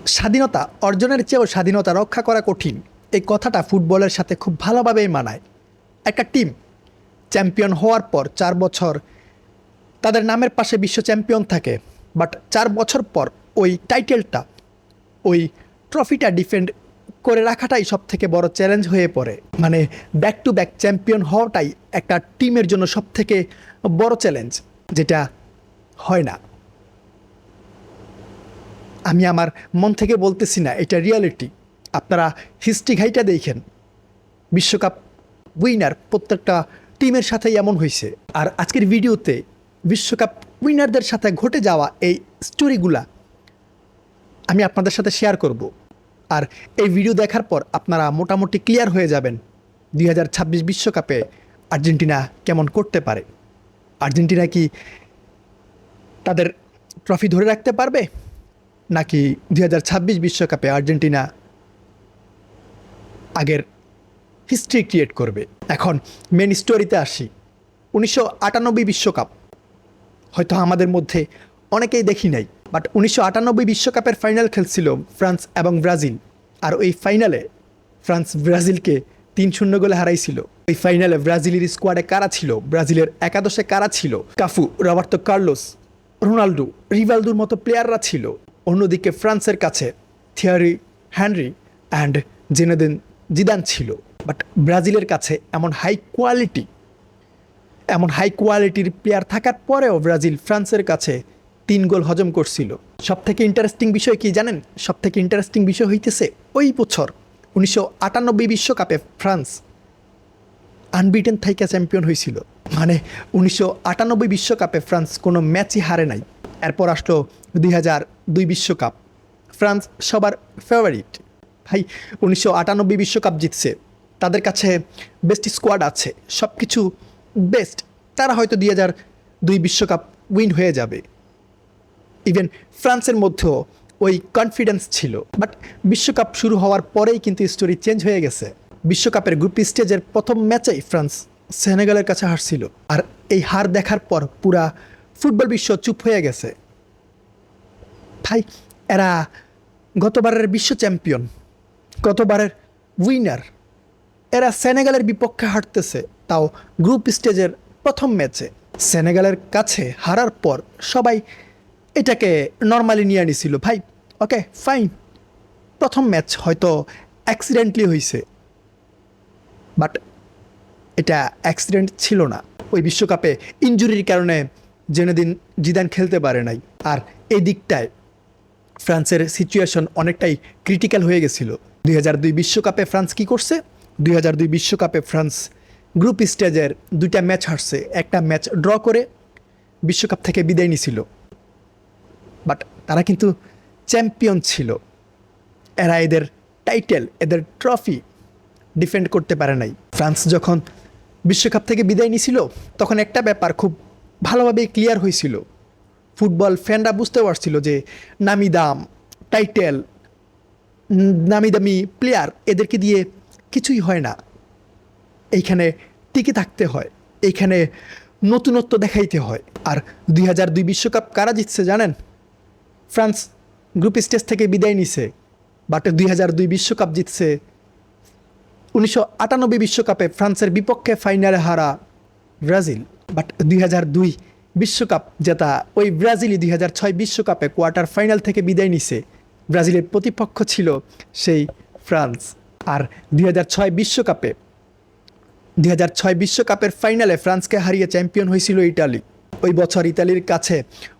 স্বাধীনতা অর্জনের চেয়েও স্বাধীনতা রক্ষা করা কঠিন, এই কথাটা ফুটবলের সাথে খুব ভালোভাবেই মানায়। একটা টিম চ্যাম্পিয়ন হওয়ার পর 4 বছর তাদের নামের পাশে বিশ্ব চ্যাম্পিয়ন থাকে, বাট 4 বছর পর ওই টাইটেলটা, ওই ট্রফিটা ডিফেন্ড করে রাখাটাই সব থেকে বড় চ্যালেঞ্জ হয়ে পড়ে। মানে ব্যাক টু ব্যাক চ্যাম্পিয়ন হওয়াটাই একটা টিমের জন্য সব থেকে বড় চ্যালেঞ্জ, যেটা হয় না। আমি আমার মন থেকে বলতেছি না, এটা রিয়ালিটি। আপনারা হিস্ট্রি ঘাইটা দেখেন, বিশ্বকাপ উইনার প্রত্যেকটা টিমের সাথেই এমন হয়েছে। আর আজকের ভিডিওতে বিশ্বকাপ উইনারদের সাথে ঘটে যাওয়া এই স্টোরিগুলা আমি আপনাদের সাথে শেয়ার করব। আর এই ভিডিও দেখার পর আপনারা মোটামুটি ক্লিয়ার হয়ে যাবেন 2026 বিশ্বকাপে আর্জেন্টিনা কেমন করতে পারে। আর্জেন্টিনা কি তাদের ট্রফি ধরে রাখতে পারবে, নাকি 2026 বিশ্বকাপে আর্জেন্টিনা আগের হিস্ট্রি ক্রিয়েট করবে। এখন মেন স্টোরিতে আসি। 1998 বিশ্বকাপ হয়তো আমাদের মধ্যে অনেকেই দেখি নাই, বাট 1998 বিশ্বকাপের ফাইনাল খেলছিল ফ্রান্স এবং ব্রাজিল। আর ওই ফাইনালে ফ্রান্স ব্রাজিলকে 3-0 গোলে হারাইছিল। ওই ফাইনালে ব্রাজিলের স্কোয়াডে কারা ছিল, ব্রাজিলের একাদশে কারা ছিল? কাফু, রবার্তো কার্লোস, রোনাল্ডো, রিভালদোর মতো প্লেয়াররা ছিল। অন্যদিকে ফ্রান্সের কাছে থিয়ারি হেনরি অ্যান্ড জিনেদিন জিদান ছিল। বাট ব্রাজিলের কাছে এমন হাই কোয়ালিটির প্লেয়ার থাকার পরেও ব্রাজিল ফ্রান্সের কাছে 3 গোল হজম করছিল। সব থেকে ইন্টারেস্টিং বিষয় কি জানেন? সব থেকে ইন্টারেস্টিং বিষয় হইতেছে ওই বছর 1998 বিশ্বকাপে ফ্রান্স আনবিটেন থাইকা চ্যাম্পিয়ন হয়েছিল। মানে 1998 বিশ্বকাপে ফ্রান্স কোনো ম্যাচই হারে নাই। এরপর আসলো 2002 বিশ্বকাপ, ফ্রান্স সবার ফেভারিট। ভাই 1998 বিশ্বকাপ জিতছে, তাদের কাছে বেস্ট স্কোয়াড আছে, সব কিছু বেস্ট। তারা হয়তো 2002 বিশ্বকাপ উইন হয়ে যাবে। ইভেন ফ্রান্সের মধ্যেও ওই কনফিডেন্স ছিল। বাট বিশ্বকাপ শুরু হওয়ার পরেই কিন্তু স্টোরি চেঞ্জ হয়ে গেছে। বিশ্বকাপের গ্রুপ স্টেজের প্রথম ম্যাচেই ফ্রান্স সেনেগালের কাছে হারছিল। আর এই হার দেখার পর পুরা ফুটবল বিশ্ব চুপ হয়ে গেছে। ভাই এরা গতবারের বিশ্ব চ্যাম্পিয়ন, গতবারের উইনার, এরা সেনেগালের বিপক্ষে হারতেছে, তাও গ্রুপ স্টেজের প্রথম ম্যাচে। সেনেগালের কাছে হারার পর সবাই এটাকে নর্মালি নিয়ে নিছিল। ভাই ওকে ফাইন, প্রথম ম্যাচ হয়তো অ্যাক্সিডেন্টলি হয়েছে, বাট এটা অ্যাক্সিডেন্ট ছিল না। ওই বিশ্বকাপে ইনজুরির কারণে জিনেদিন জিদান খেলতে পারে নাই। আর এই দিকটায় ফ্রান্সের সিচুয়েশন অনেকটাই ক্রিটিক্যাল হয়ে গেছিল। 2002 বিশ্বকাপে ফ্রান্স কি করছে? 2002 বিশ্বকাপে ফ্রান্স গ্রুপ স্টেজের 2টা ম্যাচ হারছে, একটা ম্যাচ ড্র করে বিশ্বকাপ থেকে বিদায় নিছিল। বাট তারা কিন্তু চ্যাম্পিয়ন ছিল। এরা এদের টাইটেল, এদের ট্রফি ডিফেন্ড করতে পারে নাই। ফ্রান্স যখন বিশ্বকাপ থেকে বিদায় নিছিল, তখন একটা ব্যাপার খুব ভালোভাবেই ক্লিয়ার হয়েছিল। ফুটবল ফ্যানরা বুঝতে পারছিল যে নামি দাম টাইটেল, নামি দামি প্লেয়ার, এদেরকে দিয়ে কিছুই হয় না। এইখানে টিকে থাকতে হয়, এইখানে নতুনত্ব দেখাইতে হয়। আর 2002 বিশ্বকাপ কারা জিতছে জানেন? ফ্রান্স গ্রুপ স্টেজ থেকে বিদায় নিছে, বাট 2002 বিশ্বকাপ জিতছে 1998 বিশ্বকাপে ফ্রান্সের বিপক্ষে ফাইনালে হারা ব্রাজিল। বাট 2002 বিশ্বকাপ জেতা ওই ব্রাজিলই 2006 বিশ্বকাপে কোয়ার্টার ফাইনাল থেকে বিদায় নিছে। ব্রাজিলের প্রতিপক্ষ ছিল সেই ফ্রান্স। আর 2006 বিশ্বকাপের ফাইনালে ফ্রান্সকে হারিয়ে চ্যাম্পিয়ন হয়েছিল ইটালি। ওই বছর ইতালির কাছে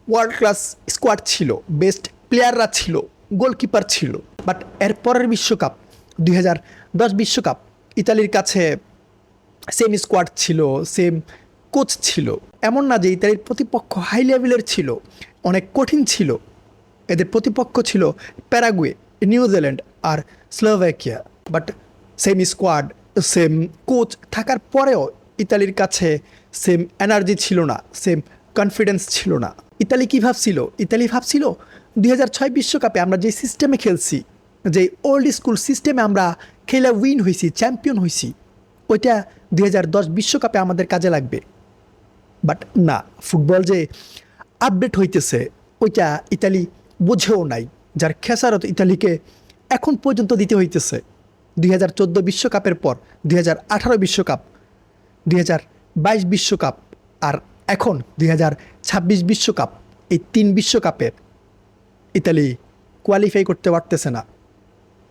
ওয়ার্ল্ড ক্লাস স্কোয়াড ছিল, বেস্ট প্লেয়াররা ছিল, গোলকিপার ছিল। বাট এরপরের বিশ্বকাপ 2010 বিশ্বকাপ, ইতালির কাছে সেম স্কোয়াড ছিল, সেম কোচ ছিল। এমন না যে ইতালির প্রতিপক্ষ হাই লেভেলের ছিল, অনেক কঠিন ছিল। এদের প্রতিপক্ষ ছিল প্যারাগুয়ে, নিউজিল্যান্ড আর Slovakia. But same squad, same coach থাকার পরেও ইতালির কাছে সেম এনার্জি ছিল না, সেম কনফিডেন্স ছিল না। ইতালি কী ভাবছিল? ইতালি ভাবছিল 2006 বিশ্বকাপে আমরা যে সিস্টেমে খেলছি, যে ওল্ড স্কুল সিস্টেমে আমরা খেলে উইন হয়েছি, চ্যাম্পিয়ন হয়েছি, ওইটা 2010 বিশ্বকাপে আমাদের কাজে লাগবে। বাট না, ফুটবল যে আপডেট হইতেছে ওইটা ইতালি বুঝেও নাই। যার খেসারত ইতালিকে এখন পর্যন্ত দিতে হইতেছে। 2014 বিশ্বকাপের পর 2018 বিশ্বকাপ, 2022 বিশ্বকাপ আর এখন 2026 বিশ্বকাপ, এই 3 বিশ্বকাপের ইতালি কোয়ালিফাই করতে পারতেছে না।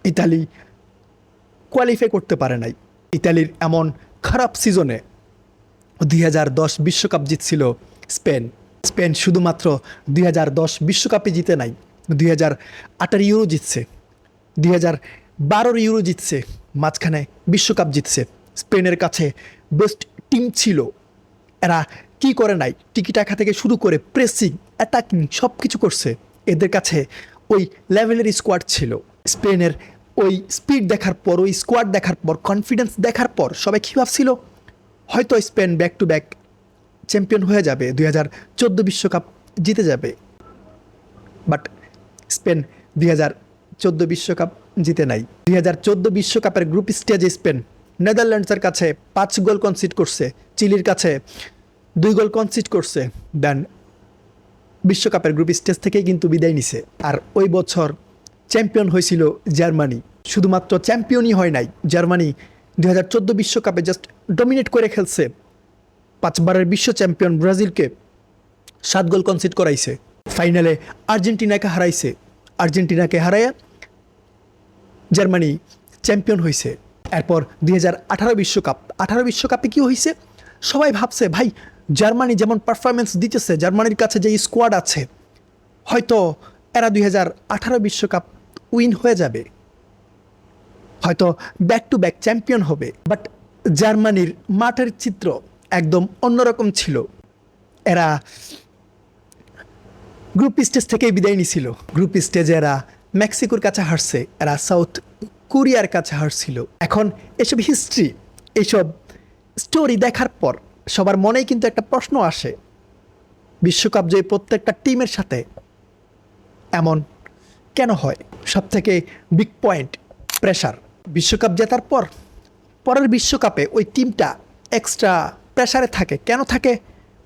ইতালি কোয়ালিফাই করতে পারে নাই। ইতালির এমন খারাপ সিজনে 2010 বিশ্বকাপ জিতছিল স্পেন। স্পেন শুধুমাত্র 2010 বিশ্বকাপে জিতে নাই, 2018 ইউরো জিতছে, 2012 ইউরো জিতছে, মাঝখানে বিশ্বকাপ জিতছে। স্পেনের কাছে বেস্ট টিম ছিল। এরা কি করে নাই, টিকিটাকা থেকে শুরু করে প্রেসিং, অ্যাটাকিং সব কিছু করছে। এদের কাছে ওই লেভেলের স্কোয়াড ছিল। স্পেনের ওই স্পিড দেখার পর, ওই স্কোয়াড দেখার পর, কনফিডেন্স দেখার পর সবাই কী ভাবছিল, হয়তো Spain back to back champion হয়ে যাবে, 2014 বিশ্বকাপ জিতে যাবে। বাট স্পেন 2014 বিশ্বকাপ জিতে নাই। 2014 বিশ্বকাপের গ্রুপ স্টেজে স্পেন নেদারল্যান্ডসের কাছে 5 গোল কনসিড করছে, চিলির কাছে 2 গোল কনসিড করছে, দেন বিশ্বকাপের গ্রুপ স্টেজ থেকেই কিন্তু বিদায় নিছে। আর ওই বছর চ্যাম্পিয়ন হয়েছিল জার্মানি। শুধুমাত্র চ্যাম্পিয়নই হয় নাই, জার্মানি 2014 বিশ্বকাপে জাস্ট ডমিনেট করে খেলছে। 5 বারের বিশ্ব চ্যাম্পিয়ন ব্রাজিলকে 7 গোল কনসিড করাইছে। ফাইনালে আর্জেন্টিনাকে হারাইছে। আর্জেন্টিনাকে হারাইয়া জার্মানি চ্যাম্পিয়ন হয়েছে। এরপর 2018 বিশ্বকাপ, 18 বিশ্বকাপে কী হয়েছে, সবাই ভাবছে ভাই জার্মানি যেমন পারফরমেন্স দিতেছে, জার্মানির কাছে যে স্কোয়াড আছে, হয়তো এরা 2018 বিশ্বকাপ উইন হয়ে যাবে, হয়তো ব্যাক টু ব্যাক চ্যাম্পিয়ন হবে। বাট জার্মানির মাঠের চিত্র একদম অন্যরকম ছিল। এরা গ্রুপ স্টেজ থেকেই বিদায় নিছিল। গ্রুপ স্টেজে এরা মেক্সিকোর কাছে হারছে, এরা সাউথ কোরিয়ার কাছে হারছিল। এখন এসব হিস্ট্রি, এইসব স্টোরি দেখার পর সবার মনেই কিন্তু একটা প্রশ্ন আসে, বিশ্বকাপ জয়ী প্রত্যেকটা টিমের সাথে এমন কেন হয়? সবথেকে বিগ পয়েন্ট প্রেশার। বিশ্বকাপ জেতার পর পরের বিশ্বকাপে ওই টিমটা এক্সট্রা প্রেশারে থাকে। কেন থাকে?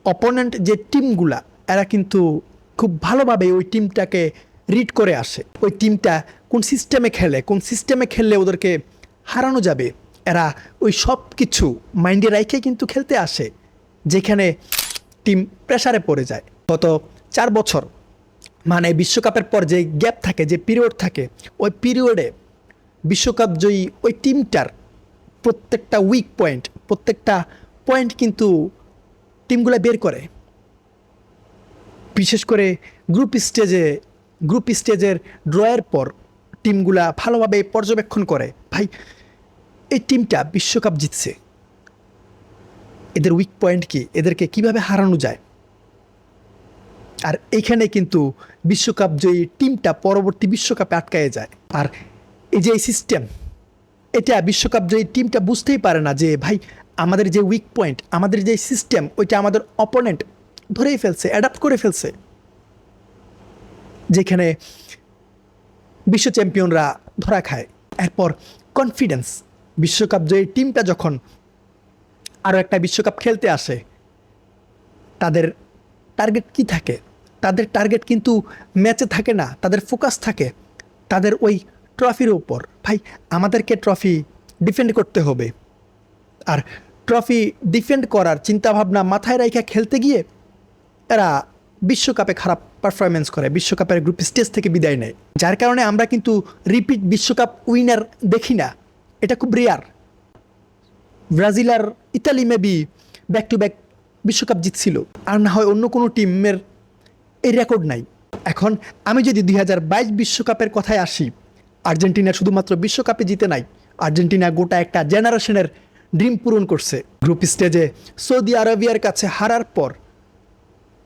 অপোনেন্ট যে টিমগুলা, এরা কিন্তু খুব ভালোভাবে ওই টিমটাকে রিড করে আসে। ওই টিমটা কোন সিস্টেমে খেলে, কোন সিস্টেমে খেললে ওদেরকে হারানো যাবে, এরা ওই সব কিছু মাইন্ডে রাইখে কিন্তু খেলতে আসে, যেখানে টিম প্রেশারে পড়ে যায়। গত 4 বছর মানে বিশ্বকাপের পর যে গ্যাপ থাকে, যে পিরিয়ড থাকে, ওই পিরিয়ডে বিশ্বকাপ জয়ী ওই টিমটার প্রত্যেকটা উইক পয়েন্ট, প্রত্যেকটা পয়েন্ট কিন্তু টিমগুলো বের করে। বিশেষ করে গ্রুপ স্টেজের ড্রয়ের পর টিমগুলা ভালোভাবে পর্যবেক্ষণ করে, ভাই এই টিমটা বিশ্বকাপ জিতছে, এদের উইক পয়েন্ট কি, এদেরকে কিভাবে হারানো যায়। আর এইখানে কিন্তু বিশ্বকাপ জয়ী টিমটা পরবর্তী বিশ্বকাপে আটকায়ে যায়। আর এই যে এই সিস্টেম, এটা বিশ্বকাপ জয়ী টিমটা বুঝতেই পারে না যে ভাই আমাদের যে উইক পয়েন্ট, আমাদের যে সিস্টেম, ওইটা আমাদের অপোনেন্ট ধরেই ফেলছে, অ্যাডাপ্ট করে ফেলছে, যেখানে বিশ্ব চ্যাম্পিয়নরা ধরা খায়। এরপর কনফিডেন্স, বিশ্বকাপ জয়ী টিমটা যখন আরও একটা বিশ্বকাপ খেলতে আসে, তাদের টার্গেট কি থাকে? তাদের টার্গেট কিন্তু ম্যাচে থাকে না, তাদের ফোকাস থাকে তাদের ওই ট্রফির উপর। ভাই আমাদেরকে ট্রফি ডিফেন্ড করতে হবে। আর ট্রফি ডিফেন্ড করার চিন্তাভাবনা মাথায় রেখে খেলতে গিয়ে এরা বিশ্বকাপে খারাপ পারফরমেন্স করে, বিশ্বকাপের গ্রুপ স্টেজ থেকে বিদায় নেয়। যার কারণে আমরা কিন্তু রিপিট বিশ্বকাপ উইনার দেখি না, এটা খুব রেয়ার। ব্রাজিল আর Italy maybe back to back বিশ্বকাপ জিতছিল, আর না হয় অন্য কোনো টিমের এই রেকর্ড নাই। এখন আমি যদি 2022 বিশ্বকাপের কথায় আসি, আর্জেন্টিনা শুধুমাত্র বিশ্বকাপে জিতে নাই, আর্জেন্টিনা গোটা একটা জেনারেশনের ড্রিম পূরণ করছে। গ্রুপ স্টেজে সৌদি আরবিয়ার কাছে হারার পর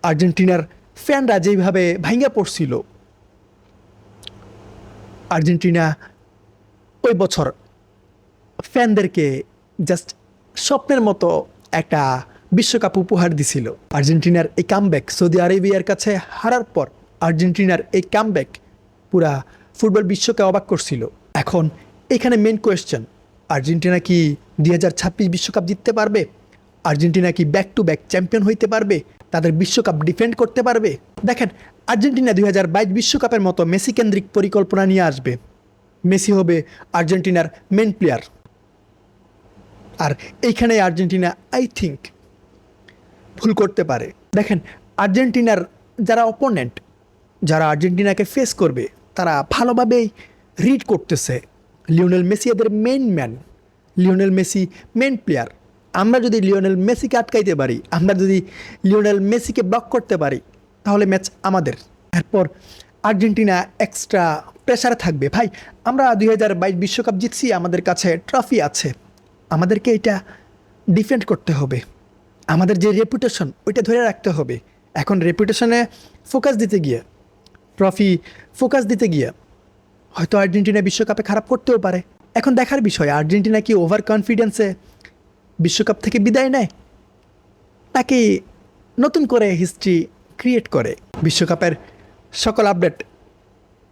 আর্জেন্টিনার ফ্যানরা যেইভাবে ভাঙা পড়ছিল, আর্জেন্টিনা ওই বছর ফ্যানদেরকে জাস্ট স্বপ্নের মতো একটা বিশ্বকাপ উপহার দিছিল। আর্জেন্টিনার এই কামব্যাক, সৌদি আরবিয়ার কাছে হারার পর আর্জেন্টিনার এই কামব্যাক পুরা ফুটবল বিশ্বকে অবাক করছিল। এখন এখানে মেন কোয়েশ্চেন, আর্জেন্টিনা কি 2026 বিশ্বকাপ জিততে পারবে? আর্জেন্টিনা কি ব্যাক টু ব্যাক চ্যাম্পিয়ন হইতে পারবে? তাদের বিশ্বকাপ ডিফেন্ড করতে পারবে? দেখেন, আর্জেন্টিনা 2022 বিশ্বকাপের মতো মেসি কেন্দ্রিক পরিকল্পনা নিয়ে আসবে। মেসি হবে আর্জেন্টিনার মেন প্লেয়ার। আর এইখানে আর্জেন্টিনা আই থিঙ্ক ভুল করতে পারে। দেখেন, আর্জেন্টিনার যারা অপোনেন্ট, যারা আর্জেন্টিনাকে ফেস করবে, তারা ভালোভাবেই রিড করতেছে। লিওনেল মেসি এদের main man, Lionel Messi main player. আমরা যদি লিওনেল মেসিকে আটকাইতে পারি, আমরা যদি লিওনেল মেসিকে ব্লক করতে পারি, তাহলে ম্যাচ আমাদের। এরপর আর্জেন্টিনা এক্সট্রা প্রেশারে থাকবে। ভাই, আমরা 2022 বিশ্বকাপ জিতছি, আমাদের কাছে ট্রফি আছে, আমাদেরকে এটা ডিফেন্ড করতে হবে। আমাদের যে রেপুটেশন, ওইটা ধরে রাখতে হবে। এখন রেপুটেশনে ফোকাস দিতে গিয়ে, ট্রফি ফোকাস দিতে গিয়ে হয়তো আর্জেন্টিনা বিশ্বকাপে খারাপ করতেও পারে। এখন দেখার বিষয়, আর্জেন্টিনা কি ওভার কনফিডেন্সে বিশ্বকাপ থেকে বিদায় নেয়, নাকি নতুন করে হিস্ট্রি ক্রিয়েট করে। বিশ্বকাপের সকল আপডেট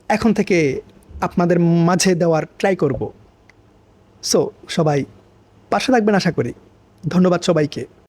এখন থেকে আপনাদের মাঝে দেওয়ার ট্রাই করব। সো সবাই পাশে থাকবেন আশা করি। ধন্যবাদ সবাইকে।